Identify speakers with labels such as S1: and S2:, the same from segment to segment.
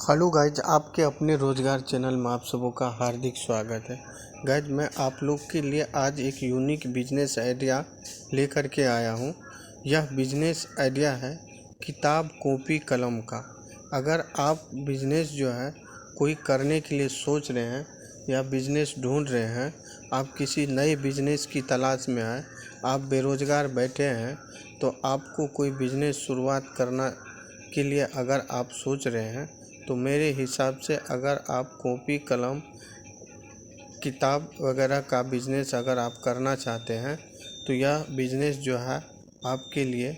S1: Hello guys, आपके अपने रोज़गार चैनल में आप सबों का हार्दिक स्वागत है। गाइज, मैं आप लोग के लिए आज एक यूनिक बिजनेस आइडिया लेकर के आया हूँ। यह बिजनेस आइडिया है किताब कॉपी कलम का। अगर आप बिजनेस जो है कोई करने के लिए सोच रहे हैं या बिजनेस ढूंढ रहे हैं, आप किसी नए बिजनेस की तलाश में हैं, आप बेरोज़गार बैठे हैं, तो आपको कोई बिजनेस शुरुआत करना के लिए अगर आप सोच रहे हैं तो मेरे हिसाब से अगर आप कॉपी कलम किताब वगैरह का बिज़नेस अगर आप करना चाहते हैं तो यह बिज़नेस जो है आपके लिए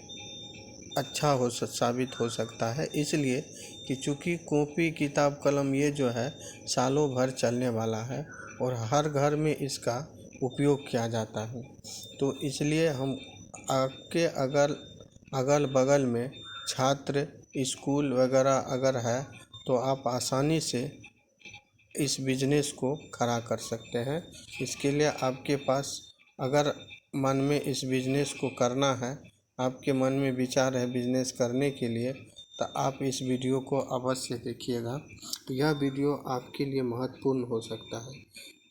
S1: अच्छा साबित हो सकता है। इसलिए कि चूँकि कॉपी किताब कलम ये जो है सालों भर चलने वाला है और हर घर में इसका उपयोग किया जाता है, तो इसलिए हम आपके अगल बगल में छात्र स्कूल वगैरह अगर है तो आप आसानी से इस बिज़नेस को खड़ा कर सकते हैं। इसके लिए आपके पास अगर मन में इस बिज़नेस को करना है, आपके मन में विचार है बिज़नेस करने के लिए, तो आप इस वीडियो को अवश्य देखिएगा। यह वीडियो आपके लिए महत्वपूर्ण हो सकता है।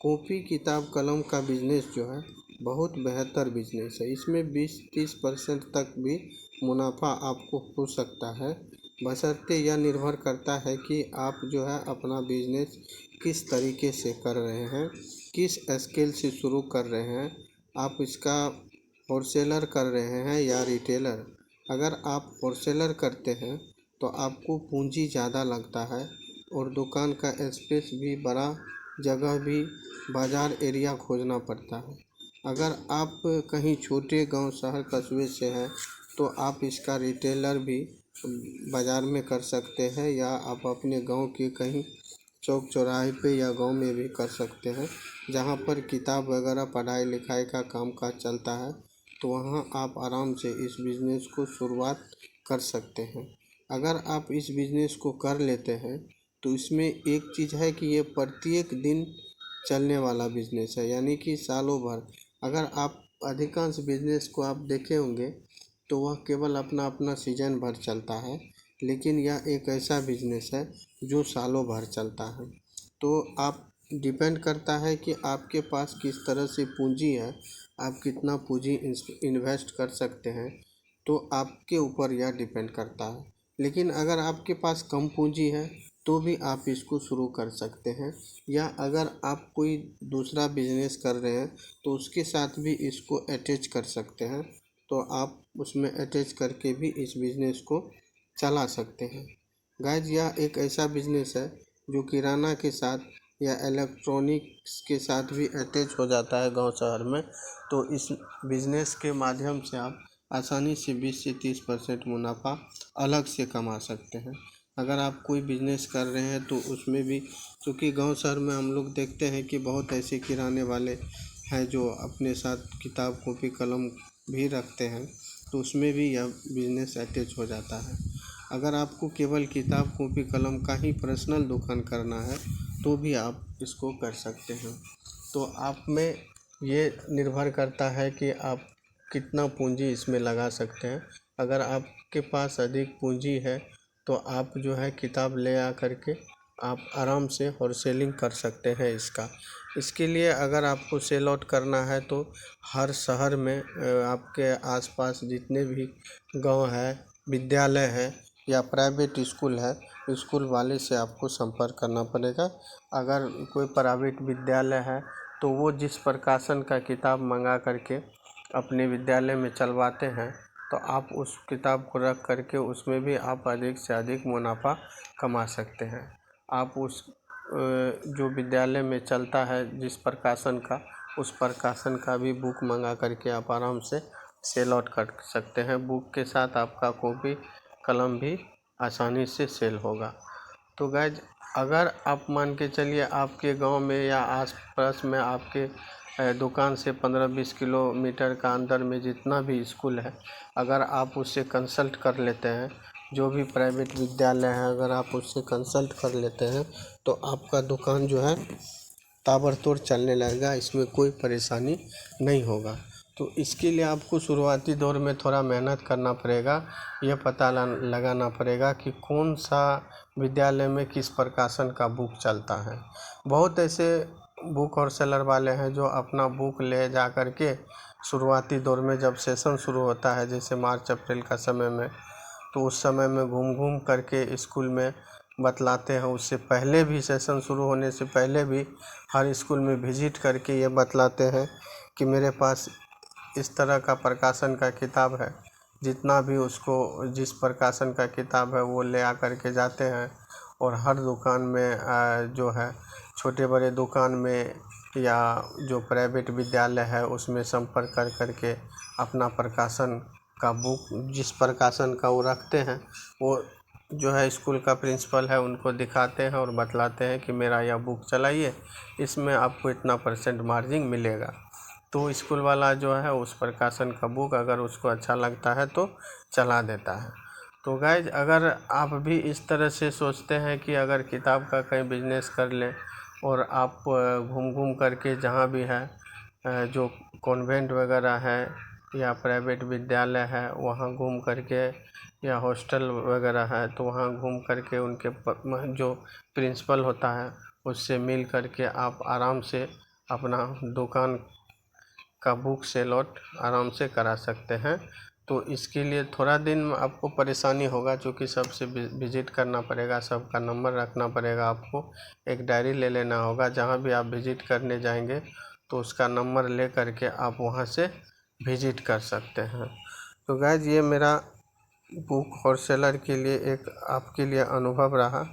S1: कॉपी किताब कलम का बिज़नेस जो है बहुत बेहतर बिज़नेस है। इसमें 20-30% तक भी मुनाफा आपको हो सकता है, बशर्ते यह निर्भर करता है कि आप जो है अपना बिज़नेस किस तरीके से कर रहे हैं, किस स्केल से शुरू कर रहे हैं। आप इसका होलसेलर कर रहे हैं या रिटेलर। अगर आप होलसेलर करते हैं तो आपको पूंजी ज़्यादा लगता है और दुकान का स्पेस भी, बड़ा जगह भी, बाज़ार एरिया खोजना पड़ता है। अगर आप कहीं छोटे गांव शहर कस्बे से हैं तो आप इसका रिटेलर भी बाज़ार में कर सकते हैं, या आप अपने गांव के कहीं चौक चौराहे पे या गांव में भी कर सकते हैं जहां पर किताब वगैरह पढ़ाई लिखाई का कामकाज चलता है, तो वहां आप आराम से इस बिज़नेस को शुरुआत कर सकते हैं। अगर आप इस बिज़नेस को कर लेते हैं तो इसमें एक चीज़ है कि ये प्रत्येक दिन चलने वाला बिज़नेस है, यानी कि सालों भर। अगर आप अधिकांश बिज़नेस को आप देखे होंगे तो वह केवल अपना अपना सीजन भर चलता है, लेकिन यह एक ऐसा बिज़नेस है जो सालों भर चलता है। तो आप डिपेंड करता है कि आपके पास किस तरह से पूंजी है, आप कितना पूंजी इन्वेस्ट कर सकते हैं, तो आपके ऊपर यह डिपेंड करता है। लेकिन अगर आपके पास कम पूंजी है तो भी आप इसको शुरू कर सकते हैं, या अगर आप कोई दूसरा बिजनेस कर रहे हैं तो उसके साथ भी इसको अटैच कर सकते हैं, तो आप उसमें अटैच करके भी इस बिज़नेस को चला सकते हैं। गाइज, यह एक ऐसा बिज़नेस है जो किराना के साथ या इलेक्ट्रॉनिक्स के साथ भी अटैच हो जाता है गांव शहर में। तो इस बिज़नेस के माध्यम से आप आसानी से 20 से 30% मुनाफा अलग से कमा सकते हैं। अगर आप कोई बिज़नेस कर रहे हैं तो उसमें भी, क्योंकि गांव शहर में हम लोग देखते हैं कि बहुत ऐसे किराने वाले हैं जो अपने साथ किताब कॉपी कलम भी रखते हैं, तो उसमें भी यह बिज़नेस अटैच हो जाता है। अगर आपको केवल किताब कॉपी कलम का ही पर्सनल दुकान करना है तो भी आप इसको कर सकते हैं। तो आप में ये निर्भर करता है कि आप कितना पूंजी इसमें लगा सकते हैं। अगर आपके पास अधिक पूंजी है तो आप जो है किताब ले आ करके आप आराम से होलसेलिंग कर सकते हैं इसके लिए अगर आपको सेल आउट करना है तो हर शहर में आपके आसपास जितने भी गांव है, विद्यालय है या प्राइवेट स्कूल है, स्कूल वाले से आपको संपर्क करना पड़ेगा। अगर कोई प्राइवेट विद्यालय है तो वो जिस प्रकाशन का किताब मंगा करके अपने विद्यालय में चलवाते हैं, तो आप उस किताब को रख करके उसमें भी आप अधिक से अधिक मुनाफा कमा सकते हैं। आप उस जो विद्यालय में चलता है जिस प्रकाशन का, उस प्रकाशन का भी बुक मंगा करके आप आराम से सेल आउट कर सकते हैं। बुक के साथ आपका कॉपी कलम भी आसानी से सेल होगा। तो गाइज, अगर आप मान के चलिए आपके गांव में या आस पास में आपके दुकान से 15-20 किलोमीटर का अंदर में जितना भी स्कूल है, अगर आप उससे कंसल्ट कर लेते हैं, जो भी प्राइवेट विद्यालय है अगर आप उससे कंसल्ट कर लेते हैं तो आपका दुकान जो है ताबड़तोड़ चलने लगेगा, इसमें कोई परेशानी नहीं होगा। तो इसके लिए आपको शुरुआती दौर में थोड़ा मेहनत करना पड़ेगा। ये पता लगाना पड़ेगा कि कौन सा विद्यालय में किस प्रकाशन का बुक चलता है। बहुत ऐसे बुक और सेलर वाले हैं जो अपना बुक ले जा कर के शुरुआती दौर में जब सेशन शुरू होता है, जैसे मार्च अप्रैल का समय में, तो उस समय में घूम घूम करके स्कूल में बतलाते हैं। उससे पहले भी, सेशन शुरू होने से पहले भी हर स्कूल में विजिट करके ये बतलाते हैं कि मेरे पास इस तरह का प्रकाशन का किताब है। जितना भी उसको जिस प्रकाशन का किताब है वो ले आ कर के जाते हैं और हर दुकान में जो है, छोटे बड़े दुकान में या जो प्राइवेट विद्यालय है उसमें संपर्क कर करके अपना प्रकाशन का बुक, जिस प्रकाशन का वो रखते हैं, वो जो है स्कूल का प्रिंसिपल है उनको दिखाते हैं और बतलाते हैं कि मेरा यह बुक चलाइए, इसमें आपको इतना % मार्जिन मिलेगा। तो स्कूल वाला जो है उस प्रकाशन का बुक अगर उसको अच्छा लगता है तो चला देता है। तो गाइज, अगर आप भी इस तरह से सोचते हैं कि अगर किताब का कहीं बिजनेस कर लें और आप घूम घूम करके जहाँ भी है, जो कॉन्वेंट वगैरह है या प्राइवेट विद्यालय है वहाँ घूम करके, या हॉस्टल वगैरह है तो वहाँ घूम करके उनके जो प्रिंसिपल होता है उससे मिल करके आप आराम से अपना दुकान का बुक सेल आउट आराम से करा सकते हैं। तो इसके लिए थोड़ा दिन आपको परेशानी होगा, क्योंकि सबसे विजिट करना पड़ेगा, सबका नंबर रखना पड़ेगा। आपको एक डायरी ले लेना होगा, जहाँ भी आप विजिट करने जाएंगे तो उसका नंबर ले करके आप वहाँ से विजिट कर सकते हैं। तो गाइज, ये मेरा बुक होलसेलर के लिए एक आपके लिए अनुभव रहा।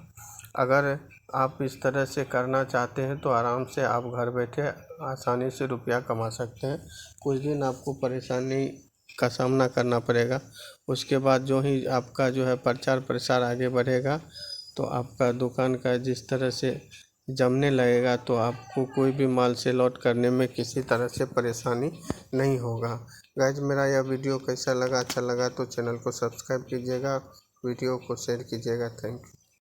S1: अगर आप इस तरह से करना चाहते हैं तो आराम से आप घर बैठे आसानी से रुपया कमा सकते हैं। कुछ दिन आपको परेशानी का सामना करना पड़ेगा, उसके बाद जो ही आपका जो है प्रचार प्रसार आगे बढ़ेगा तो आपका दुकान का जिस तरह से जमने लगेगा तो आपको कोई भी माल सेल आउट करने में किसी तरह से परेशानी नहीं होगा। गाइज, मेरा यह वीडियो कैसा लगा? अच्छा लगा तो चैनल को सब्सक्राइब कीजिएगा, वीडियो को शेयर कीजिएगा। Thank you.